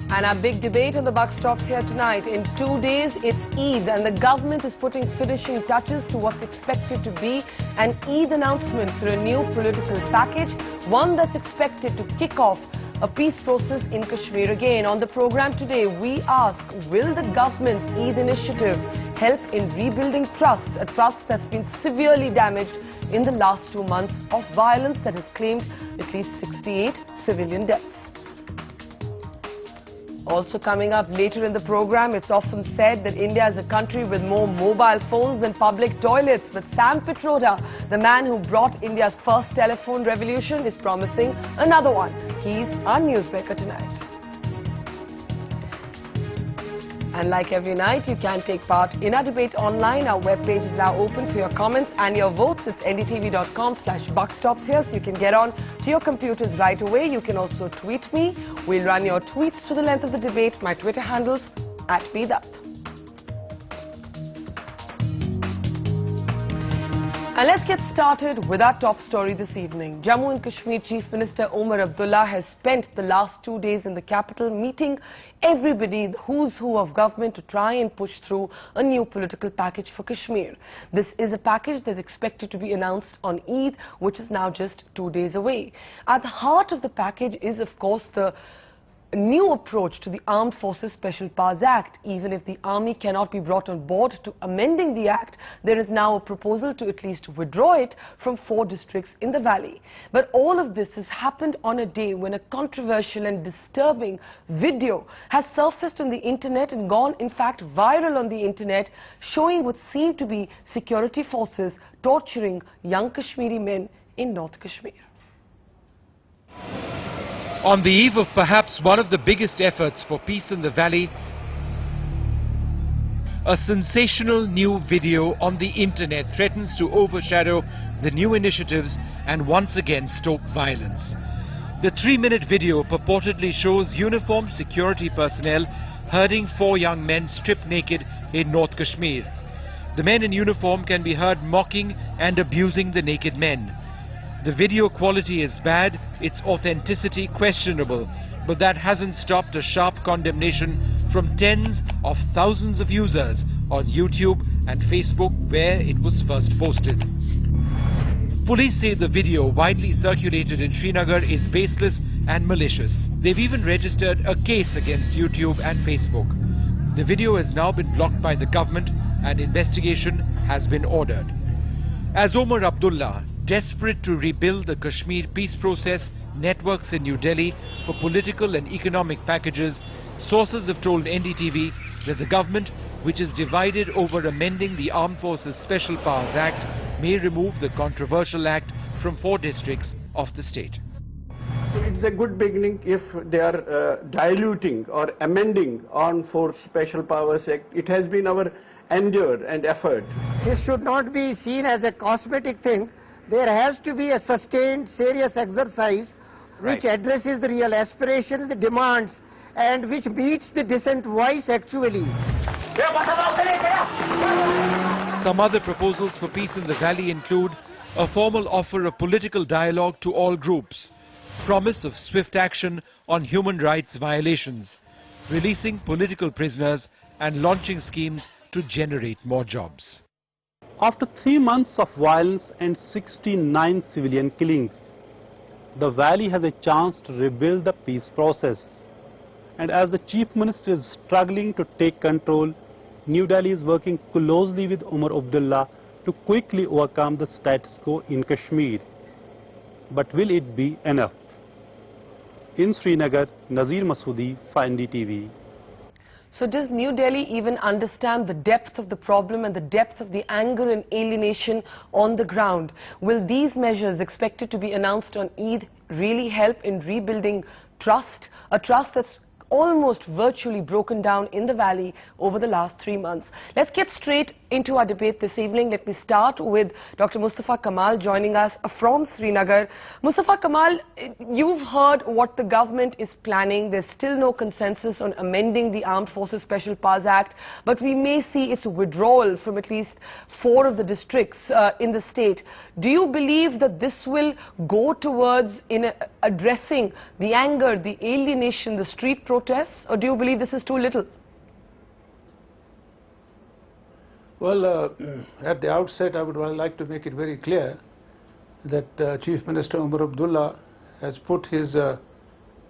And our big debate on the buck stops here tonight. In 2 days, it's Eid, and the government is putting finishing touches to what's expected to be an Eid announcement through a new political package, one that's expected to kick off a peace process in Kashmir again. On the program today, we ask, will the government's Eid initiative help in rebuilding trust, a trust that's been severely damaged in the last 2 months of violence that has claimed at least 68 civilian deaths? Also coming up later in the program, it's often said that India is a country with more mobile phones than public toilets. But Sam Pitroda, the man who brought India's first telephone revolution, is promising another one. He's our newsmaker tonight. And like every night, you can take part in our debate online. Our webpage is now open for your comments and your votes. It's ndtv.com/buckstops here, so you can get on to your computers right away. You can also tweet me. We'll run your tweets to the length of the debate. My Twitter handle's @BDutt. And let's get started with our top story this evening. Jammu and Kashmir Chief Minister Omar Abdullah has spent the last 2 days in the capital meeting everybody, the who's who of government, to try and push through a new political package for Kashmir. This is a package that's expected to be announced on Eid, which is now just 2 days away. At the heart of the package is, of course, the new approach to the Armed Forces Special Powers Act. Even if the army cannot be brought on board to amending the act, there is now a proposal to at least withdraw it from 4 districts in the valley. But all of this has happened on a day when a controversial and disturbing video has surfaced on the internet and gone, in fact, viral on the internet, showing what seemed to be security forces torturing young Kashmiri men in North Kashmir. On the eve of perhaps one of the biggest efforts for peace in the valley, a sensational new video on the internet threatens to overshadow the new initiatives and once again stoke violence. The 3-minute video purportedly shows uniformed security personnel herding 4 young men stripped naked in North Kashmir. The men in uniform can be heard mocking and abusing the naked men. The video quality is bad, its authenticity questionable, but that hasn't stopped a sharp condemnation from tens of thousands of users on YouTube and Facebook where it was first posted. Police say the video widely circulated in Srinagar is baseless and malicious. They've even registered a case against YouTube and Facebook. The video has now been blocked by the government and investigation has been ordered. As Omar Abdullah, desperate to rebuild the Kashmir peace process, networks in New Delhi for political and economic packages, sources have told NDTV that the government, which is divided over amending the Armed Forces Special Powers Act, may remove the controversial act from 4 districts of the state. So it's a good beginning if they are diluting or amending Armed Forces Special Powers Act. It has been our endeavor and effort. This should not be seen as a cosmetic thing. There has to be a sustained, serious exercise which addresses the real aspirations, the demands, and which meets the dissent voice actually. Some other proposals for peace in the valley include a formal offer of political dialogue to all groups, promise of swift action on human rights violations, releasing political prisoners, and launching schemes to generate more jobs. After 3 months of violence and 69 civilian killings, the valley has a chance to rebuild the peace process. And as the Chief Minister is struggling to take control, New Delhi is working closely with Omar Abdullah to quickly overcome the status quo in Kashmir. But will it be enough? In Srinagar, Nazir Masoodi, for NDTV. So does New Delhi even understand the depth of the problem and the depth of the anger and alienation on the ground? Will these measures expected to be announced on Eid really help in rebuilding trust? A trust that's almost virtually broken down in the valley over the last 3 months. Let's get straight into our debate this evening. Let me start with Dr. Mustafa Kamal joining us from Srinagar. Mustafa Kamal, you've heard what the government is planning. There's still no consensus on amending the Armed Forces Special Powers Act, but we may see its withdrawal from at least 4 of the districts in the state. Do you believe that this will go towards addressing the anger, the alienation, the street protest protests, or do you believe this is too little? Well, at the outset, I would like to make it very clear that Chief Minister Umar Abdullah has put his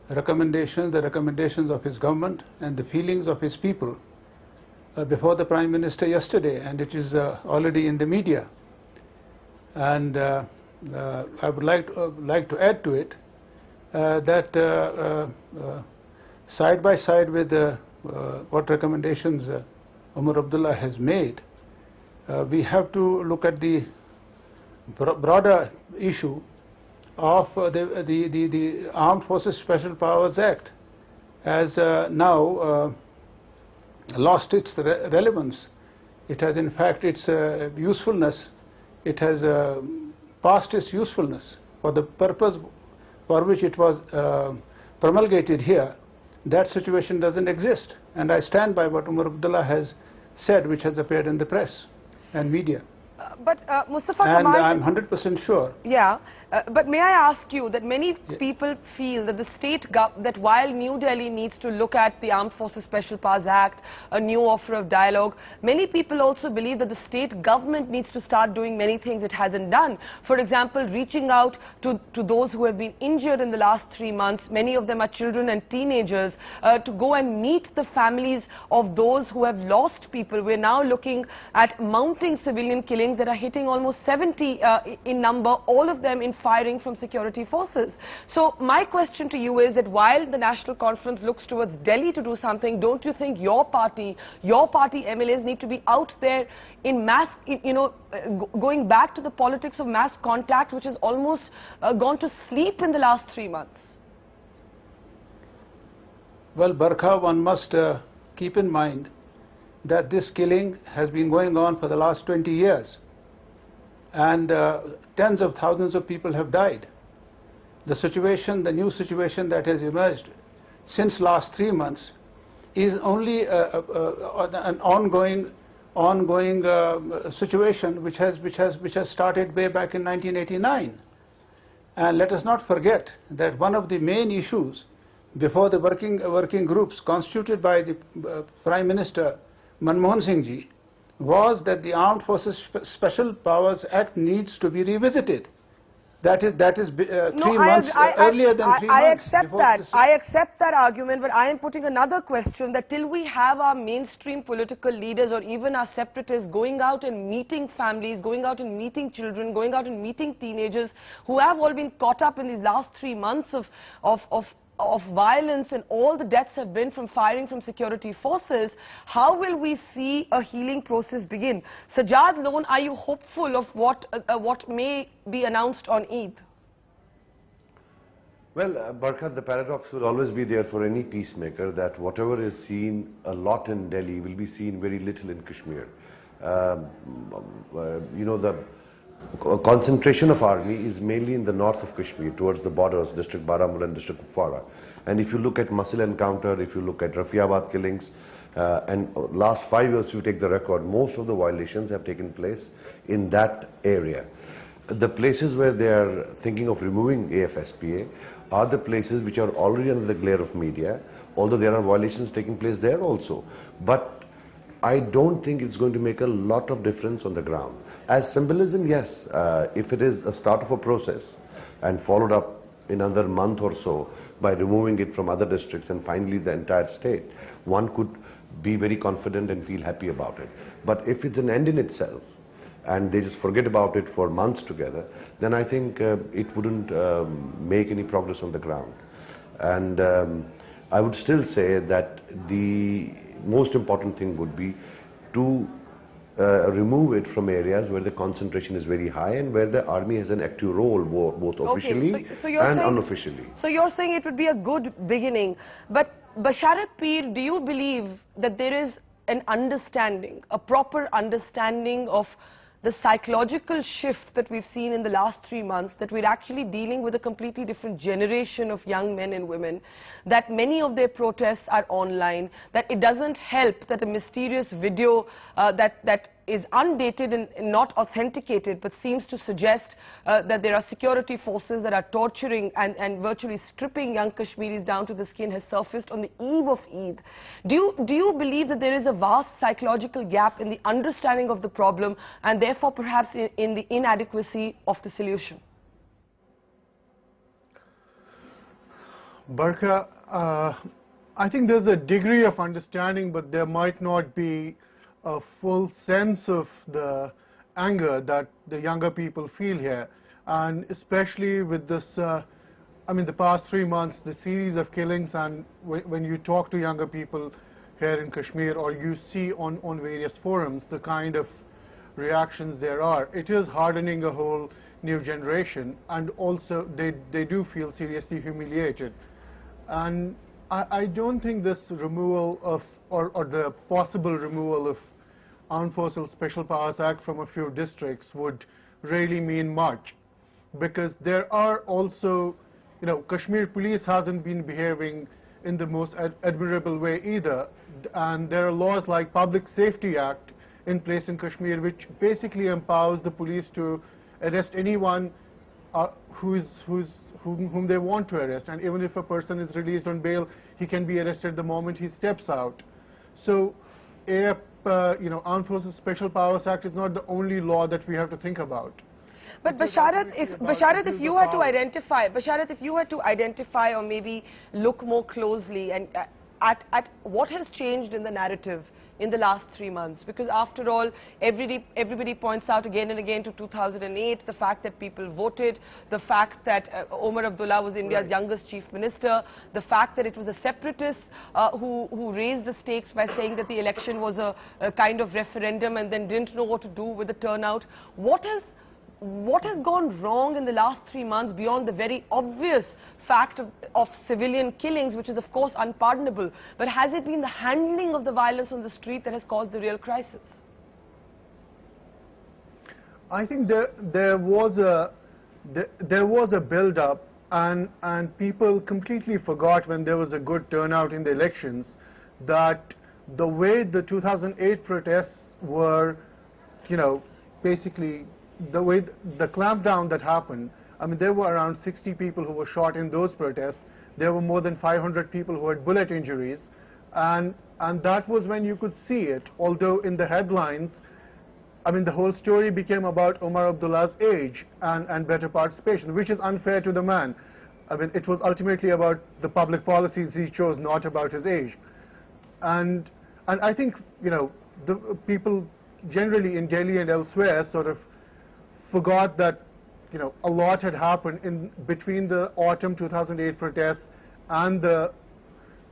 recommendations, the recommendations of his government and the feelings of his people before the Prime Minister yesterday, and it is already in the media. And I would like to add to it that side by side with what recommendations Umar Abdullah has made, we have to look at the broader issue of the Armed Forces Special Powers Act has now lost its relevance. It has in fact its usefulness, it has past its usefulness for the purpose for which it was promulgated here. That situation doesn't exist, and I stand by what Umar Abdullah has said, which has appeared in the press and media. But Mustafa and Kamal, I'm 100% sure. Yeah, but may I ask you that many people feel that the that while New Delhi needs to look at the Armed Forces Special Powers Act, a new offer of dialogue, many people also believe that the state government needs to start doing many things it hasn't done. For example, reaching out to those who have been injured in the last 3 months, many of them are children and teenagers, to go and meet the families of those who have lost people. We're now looking at mounting civilian killings that are hitting almost 70 in number, all of them in firing from security forces. So my question to you is that while the National Conference looks towards Delhi to do something, don't you think your party MLAs need to be out there in mass, going back to the politics of mass contact, which has almost gone to sleep in the last 3 months? Well, Barkha, one must keep in mind that this killing has been going on for the last 20 years. And tens of thousands of people have died. The situation, the new situation that has emerged since last 3 months is only an ongoing situation which has started way back in 1989. And let us not forget that one of the main issues before the working groups constituted by the Prime Minister Manmohan Singh ji was that the Armed Forces Special Powers Act needs to be revisited. That is 3 months earlier than 3 months. I accept that argument, but I am putting another question, that till we have our mainstream political leaders or even our separatists going out and meeting families, going out and meeting children, going out and meeting teenagers who have all been caught up in these last 3 months of violence, and all the deaths have been from firing from security forces, how will we see a healing process begin? Sajjad Lone, are you hopeful of what may be announced on Eid? Well, Barkha, the paradox will always be there for any peacemaker, that whatever is seen a lot in Delhi will be seen very little in Kashmir. The concentration of army is mainly in the north of Kashmir, towards the borders, District Baramulla and District Kupwara. And if you look at Musil encounter, if you look at Rafiabad killings, and last 5 years you take the record, most of the violations have taken place in that area. The places where they are thinking of removing AFSPA are the places which are already under the glare of media, although there are violations taking place there also. But I don't think it's going to make a lot of difference on the ground. As symbolism, yes, if it is a start of a process and followed up in another month or so by removing it from other districts and finally the entire state, one could be very confident and feel happy about it. But if it's an end in itself and they just forget about it for months together, then I think it wouldn't make any progress on the ground. And I would still say that the most important thing would be to remove it from areas where the concentration is very high and where the army has an active role, both officially and unofficially. So you're saying it would be a good beginning. But Basharat Peer, do you believe that there is an understanding, a proper understanding of the psychological shift that we've seen in the last 3 months, that we're actually dealing with a completely different generation of young men and women, that many of their protests are online, that it doesn't help that a mysterious video that is undated and not authenticated, but seems to suggest that there are security forces that are torturing and virtually stripping young Kashmiris down to the skin, has surfaced on the eve of Eid. Do you believe that there is a vast psychological gap in the understanding of the problem and therefore perhaps in the inadequacy of the solution? Barka, I think there's a degree of understanding, but there might not be a full sense of the anger that the younger people feel here. And especially with this, I mean, the past 3 months, the series of killings, and when you talk to younger people here in Kashmir, or you see on various forums the kind of reactions there are, it is hardening a whole new generation, and also they do feel seriously humiliated. And I don't think this removal of, or the possible removal of Armed Forces Special Powers Act from a few districts would really mean much, because there are also, you know, Kashmir police hasn't been behaving in the most admirable way either, and there are laws like Public Safety Act in place in Kashmir which basically empowers the police to arrest anyone whom they want to arrest, and even if a person is released on bail, he can be arrested the moment he steps out. So, Armed Forces Special Powers Act is not the only law that we have to think about. But Basharat, if you had to identify, or maybe look more closely and at what has changed in the narrative in the last 3 months, because after all, everybody points out again and again to 2008, the fact that people voted, the fact that Omar Abdullah was India's youngest chief minister, the fact that it was the separatists who raised the stakes by saying that the election was a kind of referendum and then didn't know what to do with the turnout. What has gone wrong in the last 3 months beyond the very obvious fact of civilian killings, which is of course unpardonable, but has it been the handling of the violence on the street that has caused the real crisis? I think there was a build-up, and people completely forgot when there was a good turnout in the elections that the way the 2008 protests were, you know, basically the way the clampdown that happened. I mean, there were around 60 people who were shot in those protests. There were more than 500 people who had bullet injuries. And that was when you could see it. Although in the headlines, I mean, the whole story became about Omar Abdullah's age and better participation, which is unfair to the man. I mean, it was ultimately about the public policies he chose, not about his age. And I think, you know, the people generally in Delhi and elsewhere sort of forgot that, you know, a lot had happened in between the autumn 2008 protests and the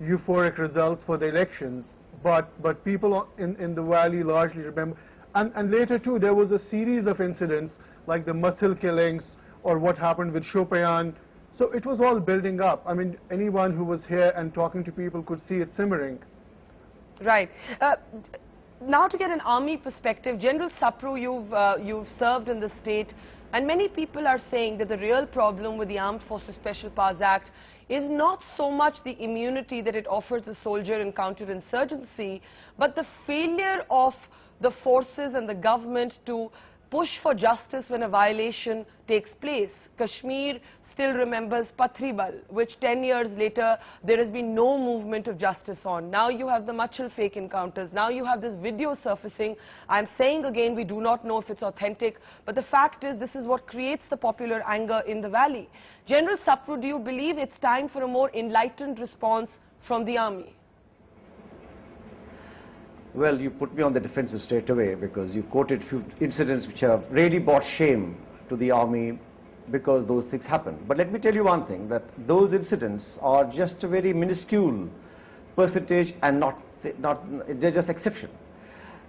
euphoric results for the elections. But people in the valley largely remember. And later too, there was a series of incidents like the Mathil killings or what happened with Shopian. So it was all building up. I mean, anyone who was here and talking to people could see it simmering. Right. Now to get an army perspective, General Sapru, you've served in the state, and many people are saying that the real problem with the Armed Forces Special Powers Act is not so much the immunity that it offers the soldier in counterinsurgency, but the failure of the forces and the government to push for justice when a violation takes place. Kashmir still remembers Pathribal, which 10 years later there has been no movement of justice on. Now you have the Machal fake encounters. Now you have this video surfacing. I'm saying again, we do not know if it's authentic, but the fact is this is what creates the popular anger in the valley. General Sapru, do you believe it's time for a more enlightened response from the army? Well, you put me on the defensive straight away, because you quoted few incidents which have really brought shame to the army because those things happen. But let me tell you one thing, that those incidents are just a very minuscule percentage, and they're just exception.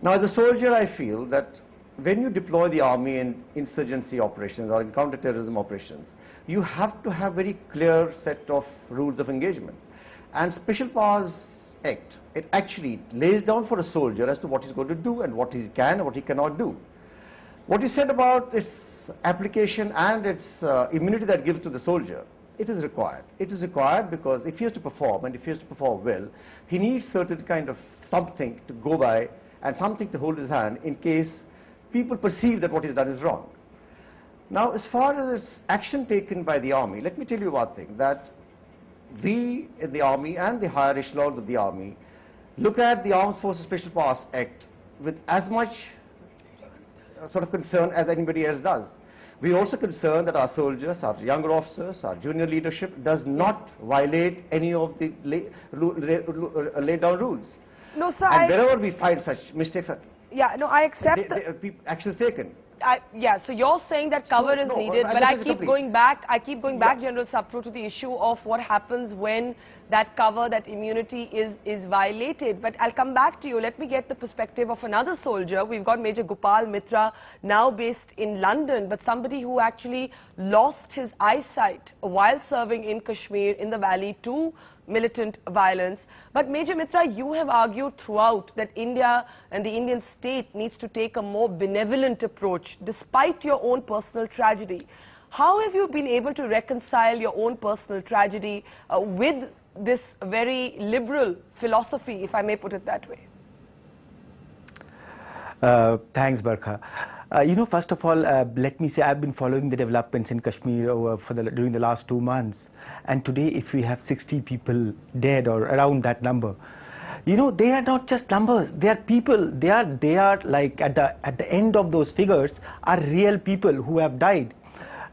Now, as a soldier, I feel that when you deploy the army in insurgency operations or in counter-terrorism operations, you have to have very clear set of rules of engagement. And Special Powers Act, it actually lays down for a soldier as to what he's going to do and what he can and what he cannot do. What you said about its application and its immunity that gives to the soldier, it is required. It is required because if he has to perform, and if he has to perform well, he needs certain kind of something to go by and something to hold his hand in case people perceive that what he's done is wrong. Now, as far as action taken by the army, let me tell you one thing, that we in the army and the higher echelons of the army look at the Armed Forces Special Powers Act with as much sort of concern as anybody else does. We are also concerned that our soldiers, our younger officers, our junior leadership does not violate any of the laid down rules. No, sir. And wherever we find such mistakes, Yeah, no, I accept actions taken. Yeah, so you're saying that cover is needed, but I keep going back, General Sapru, to the issue of what happens when that cover, that immunity is violated. But I'll come back to you. Let me get the perspective of another soldier. We've got Major Gopal Mitra, now based in London, but somebody who actually lost his eyesight while serving in Kashmir, in the valley, to militant violence. But Major Mitra, you have argued throughout that India and the Indian state needs to take a more benevolent approach despite your own personal tragedy. How have you been able to reconcile your own personal tragedy with this very liberal philosophy, if I may put it that way? Thanks, Barkha. First of all, let me say I've been following the developments in Kashmir during the last 2 months. And today, if we have 60 people dead or around that number, they are not just numbers. They are people. They are like at the end of those figures are real people who have died.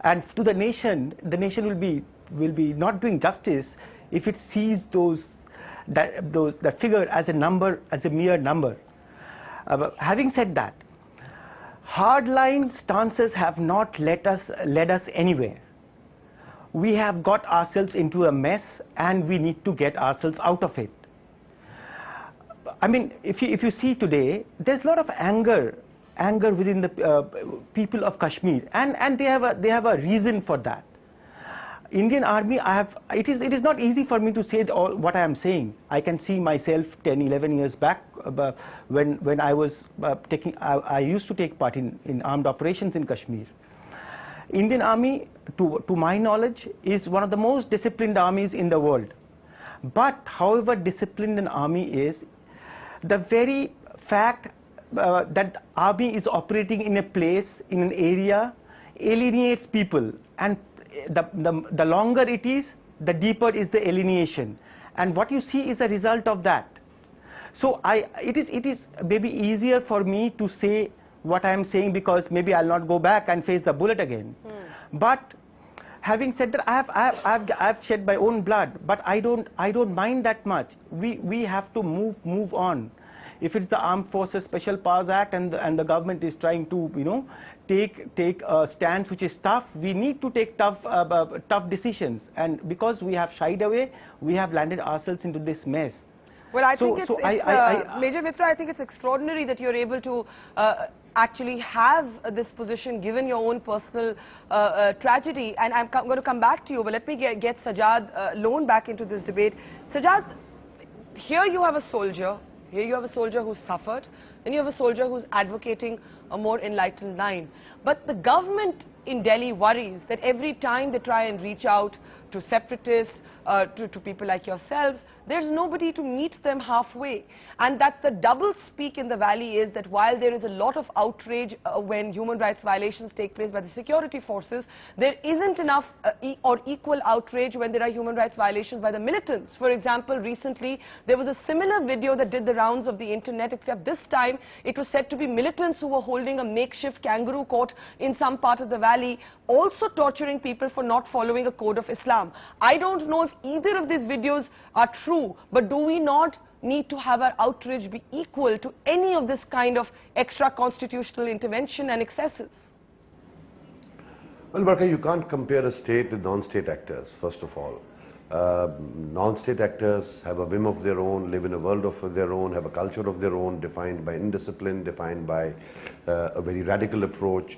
And to the nation will be not doing justice if it sees that figure as a number, as a mere number. Having said that, hardline stances have not led us anywhere. We have got ourselves into a mess, and we need to get ourselves out of it. I mean, if you see today, there's a lot of anger within the people of Kashmir, and they have a reason for that. Indian Army, it is not easy for me to say all what I am saying. I can see myself 10, 11 years back when I was I used to take part in armed operations in Kashmir. Indian Army, to my knowledge, is one of the most disciplined armies in the world. But however disciplined an army is, the very fact that army is operating in a place, in an area, alienates people. And the longer it is, the deeper is the alienation. And what you see is a result of that. So it is maybe easier for me to say what I am saying, because maybe I'll not go back and face the bullet again. But having said that, I've shed my own blood, but I don't mind that much. We have to move on. If it's the Armed Forces Special Powers Act and the government is trying to take a stance which is tough, we need to take tough decisions. And because we have shied away, we have landed ourselves into this mess. Well, I think Major Mitra, I think it's extraordinary that you're able to actually have this position given your own personal tragedy. And I'm going to come back to you, but let me get Sajjad Lone back into this debate. Sajjad, here you have a soldier. Here you have a soldier who's suffered. Then you have a soldier who's advocating a more enlightened line. But the government in Delhi worries that every time they try and reach out to separatists, to people like yourselves, there's nobody to meet them halfway. And that the double speak in the valley is that while there is a lot of outrage when human rights violations take place by the security forces, there isn't enough or equal outrage when there are human rights violations by the militants. For example, recently there was a similar video that did the rounds of the internet, except this time it was said to be militants who were holding a makeshift kangaroo court in some part of the valley, also torturing people for not following a code of Islam. I don't know if either of these videos are true, but do we not need to have our outrage be equal to any of this kind of extra constitutional intervention and excesses? Well, Barkha, you can't compare a state with non-state actors, first of all. Non-state actors have a whim of their own, live in a world of their own, have a culture of their own, defined by indiscipline, defined by a very radical approach.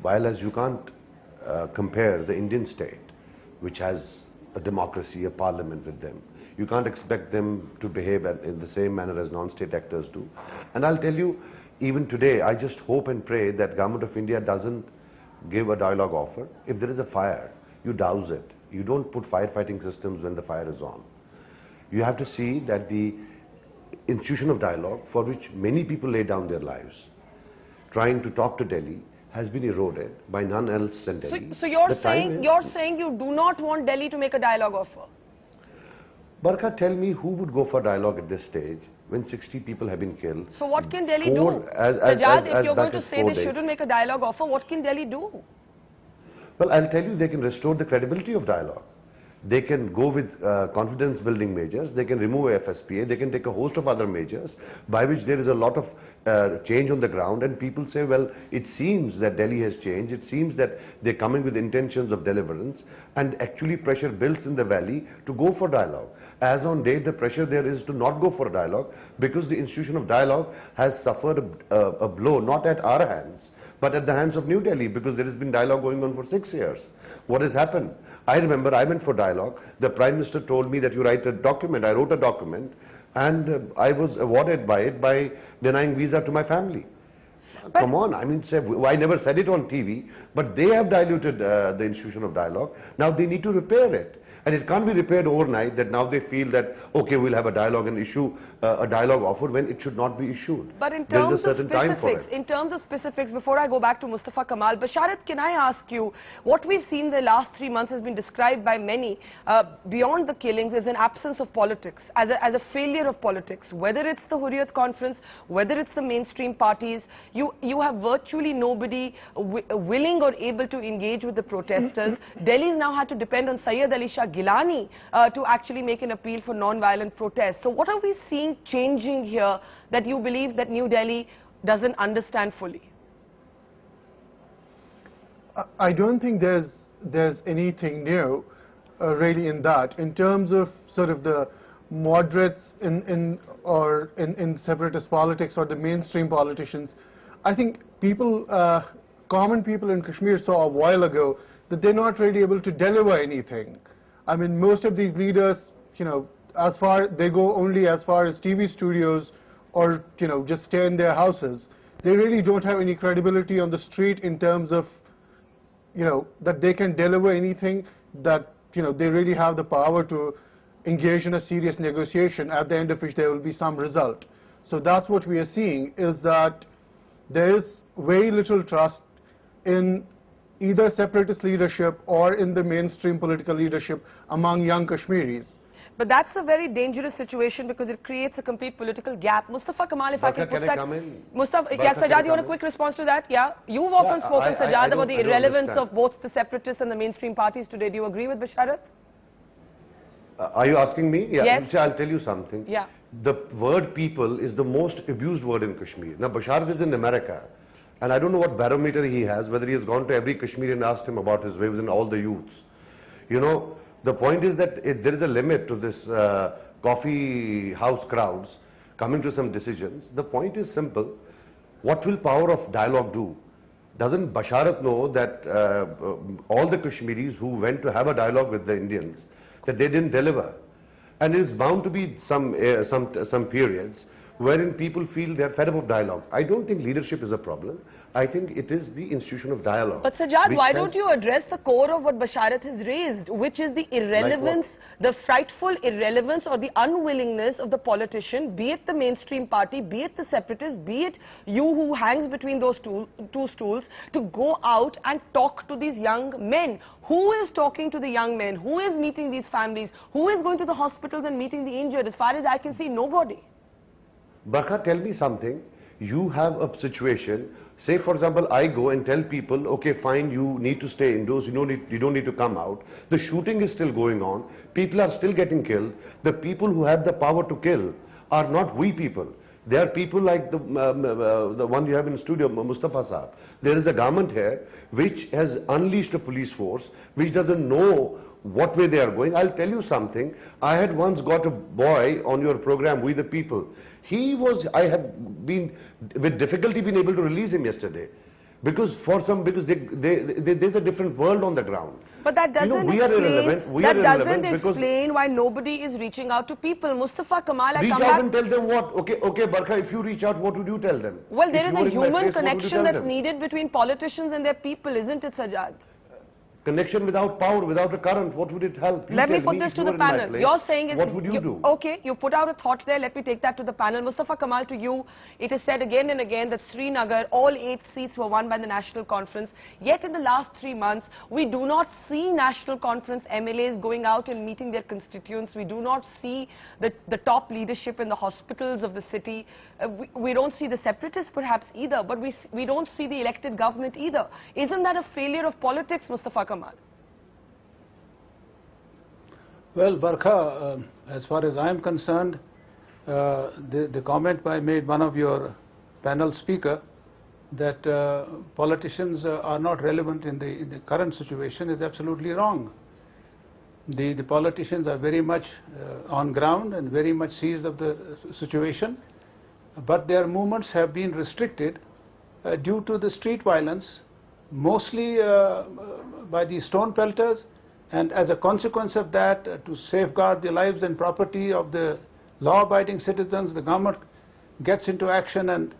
While as you can't compare the Indian state, which has a democracy, a parliament with them. You can't expect them to behave in the same manner as non-state actors do. And I'll tell you, even today, I just hope and pray that Government of India doesn't give a dialogue offer. If there is a fire, you douse it. You don't put firefighting systems when the fire is on. You have to see that the institution of dialogue for which many people lay down their lives, trying to talk to Delhi, has been eroded by none else than Delhi. So you're saying you do not want Delhi to make a dialogue offer? Barkha, tell me who would go for dialogue at this stage when 60 people have been killed? So what can Delhi do? Sajjad, if you're going to say they shouldn't make a dialogue offer, what can Delhi do? Well, I'll tell you, they can restore the credibility of dialogue. They can go with confidence building measures, they can remove FSPA, they can take a host of other measures by which there is a lot of change on the ground, and people say, well, it seems that Delhi has changed, it seems that they're coming with intentions of deliverance, and actually pressure builds in the valley to go for dialogue. As on date, the pressure there is to not go for a dialogue because the institution of dialogue has suffered a blow, not at our hands, but at the hands of New Delhi, because there has been dialogue going on for 6 years. What has happened? I remember I went for dialogue. The Prime Minister told me that you write a document. I wrote a document, and I was awarded by it by denying visa to my family. But come on, I mean, I never said it on TV, but they have diluted the institution of dialogue. Now they need to repair it. And it can't be repaired overnight, that now they feel that, okay, we'll have a dialogue and issue a dialogue offer when it should not be issued. But in terms of specifics, before I go back to Mustafa Kamal, Basharat, can I ask you, what we've seen the last 3 months has been described by many, beyond the killings, as an absence of politics, as a failure of politics. Whether it's the Hurriyat conference, whether it's the mainstream parties, you have virtually nobody willing or able to engage with the protesters. Delhi's now had to depend on Syed Ali Shah Gilani to actually make an appeal for non-violent protest. So what are we seeing changing here that you believe that New Delhi doesn't understand fully? I don't think there's anything new really in that. In terms of sort of the moderates in separatist politics or the mainstream politicians, I think people, common people in Kashmir saw a while ago that they're not really able to deliver anything. I mean, most of these leaders, you know, they go only as far as TV studios or, you know, just stay in their houses. They really don't have any credibility on the street in terms of, you know, that they can deliver anything, that, you know, they really have the power to engage in a serious negotiation, at the end of which there will be some result. So that's what we are seeing, is that there is very little trust in either separatist leadership or in the mainstream political leadership among young Kashmiris. But that's a very dangerous situation because it creates a complete political gap. Mustafa Kamal, if I can put that... Mustafa, yeah, Sajjad, you want a quick response to that? Yeah. You've often spoken, Sajjad, about the irrelevance of both the separatists and the mainstream parties today. Do you agree with Basharat? Are you asking me? Yeah. Yes. I'll tell you something. Yeah. The word people is the most abused word in Kashmir. Now, Basharat is in America. And I don't know what barometer he has, whether he has gone to every Kashmiri and asked him about his views and all the youths. You know, the point is that there is a limit to this coffee house crowds coming to some decisions. The point is simple. What will power of dialogue do? Doesn't Basharat know that all the Kashmiris who went to have a dialogue with the Indians, that they didn't deliver? And it is bound to be some periods wherein people feel they are fed up of dialogue. I don't think leadership is a problem. I think it is the institution of dialogue. But Sajjad, why don't you address the core of what Basharat has raised, which is the irrelevance, the frightful irrelevance or the unwillingness of the politician, be it the mainstream party, be it the separatist, be it you who hangs between those two stools, to go out and talk to these young men. Who is talking to the young men? Who is meeting these families? Who is going to the hospitals and meeting the injured? As far as I can see, nobody. Barkha, tell me something. You have a situation, say for example, I go and tell people, okay, fine, you need to stay indoors, you don't need to come out. The shooting is still going on. People are still getting killed. The people who have the power to kill are not we people. They are people like the one you have in the studio, Mustafa Saab. There is a government here which has unleashed a police force which doesn't know what way they are going. I'll tell you something. I had once got a boy on your program, We the People. I have been with difficulty been able to release him yesterday because there's a different world on the ground. But that doesn't explain why nobody is reaching out to people. Mustafa Kamal, reach out and tell them what? Okay, Barkha, if you reach out, what would you tell them? Well, there is a human connection that's needed between politicians and their people, isn't it, Sajjad? Connection without power, without a current, what would it help? Let me put this to the panel. You're saying it's... What would you do? Okay, you put out a thought there. Let me take that to the panel. Mustafa Kamal, to you, it is said again and again that Srinagar, all 8 seats were won by the National Conference. Yet in the last 3 months, we do not see National Conference MLAs going out and meeting their constituents. We do not see the top leadership in the hospitals of the city. We don't see the separatists perhaps either, but we don't see the elected government either. Isn't that a failure of politics, Mustafa Kamal? Well, Barkha, as far as I am concerned, the comment made one of your panel speaker that politicians are not relevant in the current situation is absolutely wrong. The politicians are very much on ground and very much seized of the situation, but their movements have been restricted due to the street violence, mostly by the stone pelters, and as a consequence of that, to safeguard the lives and property of the law-abiding citizens, the government gets into action and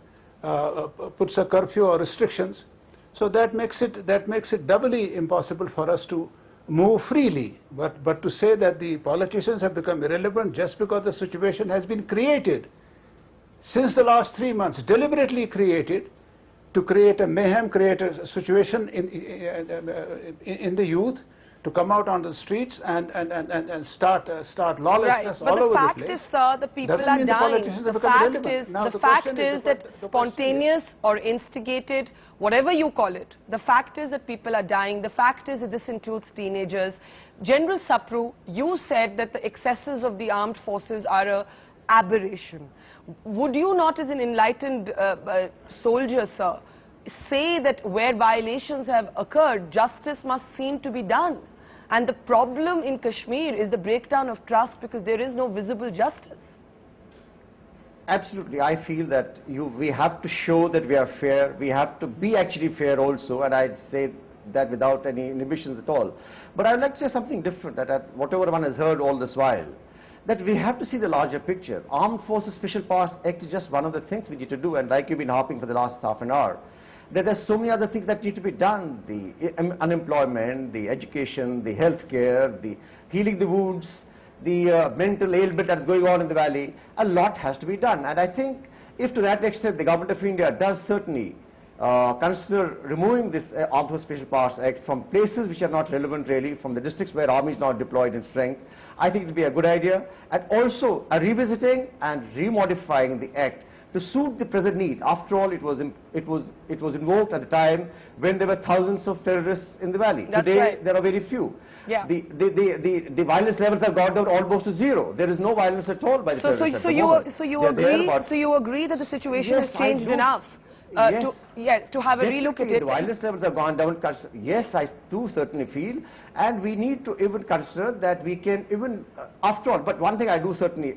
puts a curfew or restrictions. So that makes it doubly impossible for us to move freely. But to say that the politicians have become irrelevant just because the situation has been created since the last 3 months, deliberately created, to create a mayhem, create a situation in the youth, to come out on the streets and start lawlessness all over the place. But the fact is, sir, the people are dying. The fact is that spontaneous or instigated, whatever you call it, the fact is that people are dying. The fact is that this includes teenagers. General Sapru, you said that the excesses of the armed forces are an aberration. Would you not, as an enlightened soldier, sir, say that where violations have occurred, justice must seem to be done? And the problem in Kashmir is the breakdown of trust because there is no visible justice. Absolutely. I feel that we have to show that we are fair. We have to be actually fair also, and I'd say that without any inhibitions at all. But I'd like to say something different, that whatever one has heard all this while, that we have to see the larger picture. Armed Forces Special Powers Act is just one of the things we need to do, and like you've been harping for the last half an hour, that there's so many other things that need to be done. The unemployment, the education, the healthcare, the healing the wounds, the mental ailment that's going on in the valley. A lot has to be done. And I think if to that extent the government of India does certainly consider removing this Armed Forces Special Powers Act from places which are not relevant really, from the districts where army is not deployed in strength, I think it would be a good idea. And also revisiting and remodifying the act to suit the present need. After all, it was invoked at a time when there were thousands of terrorists in the valley. That's Today, right. there are very few. Yeah. The violence levels have gone down almost to zero. There is no violence at all by the terrorists. So you agree that the situation has changed enough? To have a relook at it. The violence levels have gone down. Yes, I do certainly feel, and we need to even consider that we can even, after all, but one thing I do certainly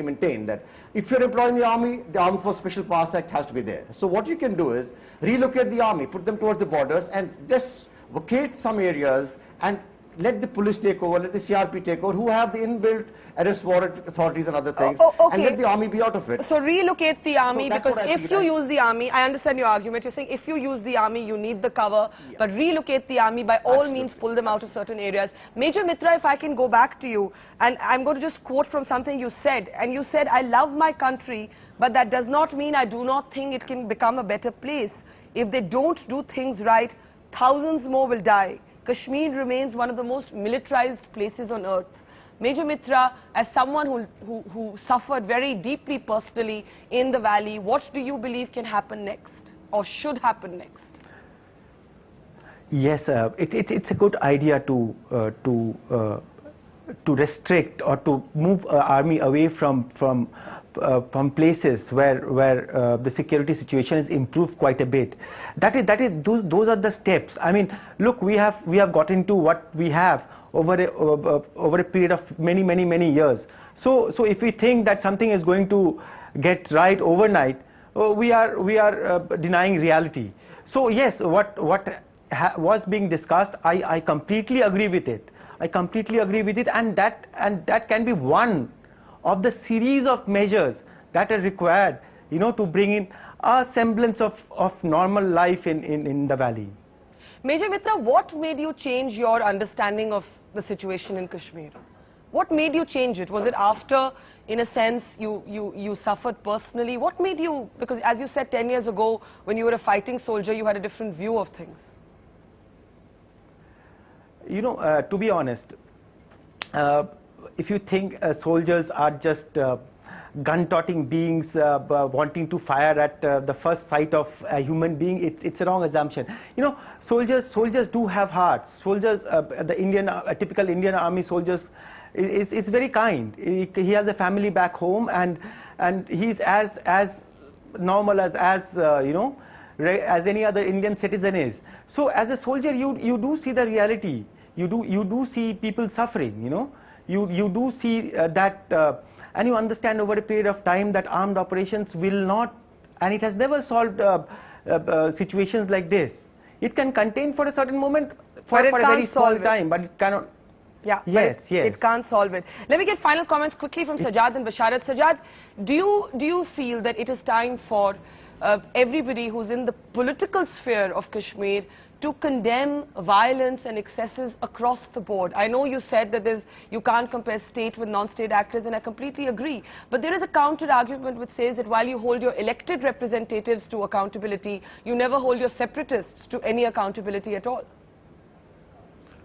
maintain, that if you're employing the army, the Armed Forces Special Powers Act has to be there. So what you can do is relocate the army, put them towards the borders, and just vacate some areas and let the police take over, let the CRP take over, who have the inbuilt arrest warrant authorities and other things, and let the army be out of it. So relocate the army, because if you use the army, I understand your argument, you're saying if you use the army, you need the cover, but relocate the army, by all means pull them out of certain areas. Major Mitra, if I can go back to you, and I'm going to just quote from something you said, and you said, I love my country, but that does not mean I do not think it can become a better place. If they don't do things right, thousands more will die. Kashmir remains one of the most militarized places on earth. Major Mitra, as someone who suffered very deeply personally in the valley, what do you believe can happen next or should happen next? Yes, it's a good idea to restrict or to move army away from places where the security situation is improved quite a bit. Those are the steps. I mean, look, we have got into what we have over a period of many years. So if we think that something is going to get right overnight, we are denying reality. So yes, what was being discussed, I completely agree with it. I completely agree with it, and that can be one of the series of measures that are required, to bring in a semblance of normal life in the valley. Major Mitra, what made you change your understanding of the situation in Kashmir? What made you change it? Was it after, in a sense, you suffered personally? What made you, because as you said 10 years ago, when you were a fighting soldier, you had a different view of things. You know, to be honest, if you think soldiers are just gun-toting beings wanting to fire at the first sight of a human being, it's a wrong assumption. You know, soldiers do have hearts. Soldiers, the typical Indian army soldiers, is very kind. He has a family back home, and he's as normal as you know, as any other Indian citizen is. So as a soldier, you do see the reality. You do see people suffering. You know, you do see that, and you understand over a period of time that armed operations will not, and it has never solved situations like this. It can contain for a certain moment, for a very small time, but it cannot. Yeah, yes, it can't solve it. Let me get final comments quickly from Sajad and Basharat. Sajad, do you feel that it is time for everybody who's in the political sphere of Kashmir to condemn violence and excesses across the board? I know you said that you can't compare state with non-state actors, and I completely agree. But there is a counter-argument which says that while you hold your elected representatives to accountability, you never hold your separatists to any accountability at all.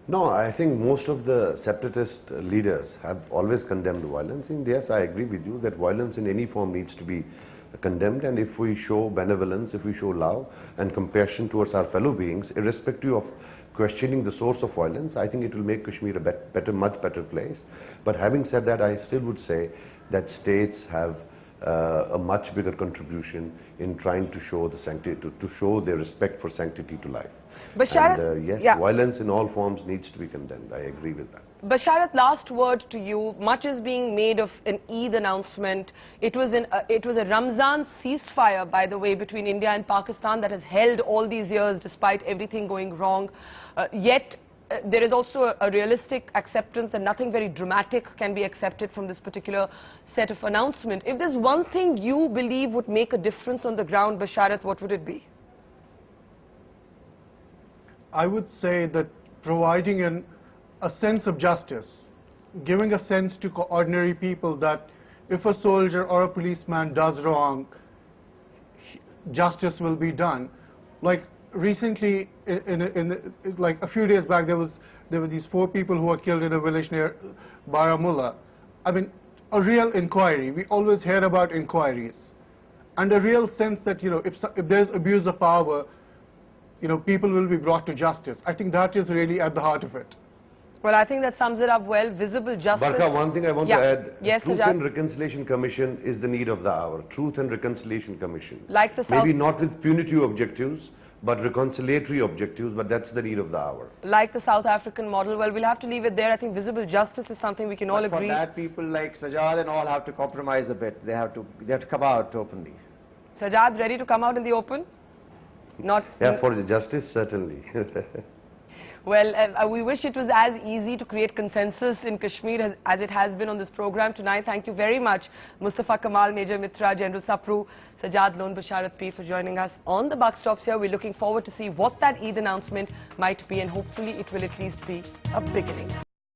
No, I think most of the separatist leaders have always condemned violence. And yes, I agree with you that violence in any form needs to be condemned, and if we show benevolence, if we show love and compassion towards our fellow beings, irrespective of questioning the source of violence, I think it will make Kashmir a much better place. But having said that, I still would say that states have a much bigger contribution in trying to show the sanctity, to show their respect for sanctity to life. Basharat, yes, yeah. Violence in all forms needs to be condemned. I agree with that. Basharat, last word to you. Much is being made of an Eid announcement. It was a Ramzan ceasefire, by the way, between India and Pakistan that has held all these years despite everything going wrong. Yet there is also a realistic acceptance that nothing very dramatic can be accepted from this particular set of announcement. If there's one thing you believe would make a difference on the ground, Basharat, what would it be? I would say that providing a sense of justice, giving a sense to ordinary people that if a soldier or a policeman does wrong, justice will be done. Like recently, like a few days back, there were these 4 people who were killed in a village near Baramulla. I mean, a real inquiry. We always hear about inquiries, and a real sense that, you know, if there's abuse of power, you know, people will be brought to justice. I think that is really at the heart of it. Well, I think that sums it up well. Visible justice. Barkha, one thing I want to add. Yes, Truth and Reconciliation Commission is the need of the hour. Truth and Reconciliation Commission. Like the Maybe not with punitive objectives, but reconciliatory objectives, but that's the need of the hour. Like the South African model. Well, we'll have to leave it there. I think visible justice is something we can all agree. For that, people like Sajad and all have to compromise a bit. They have to come out openly. Sajad, ready to come out in the open? Not. Yeah, for the justice, certainly. Well, we wish it was as easy to create consensus in Kashmir as it has been on this program tonight. Thank you very much, Mustafa Kamal, Major Mitra, General Sapru, Sajad Lone, Basharat P for joining us on the Buck Stops here. We're looking forward to see what that Eid announcement might be, and hopefully it will at least be a beginning.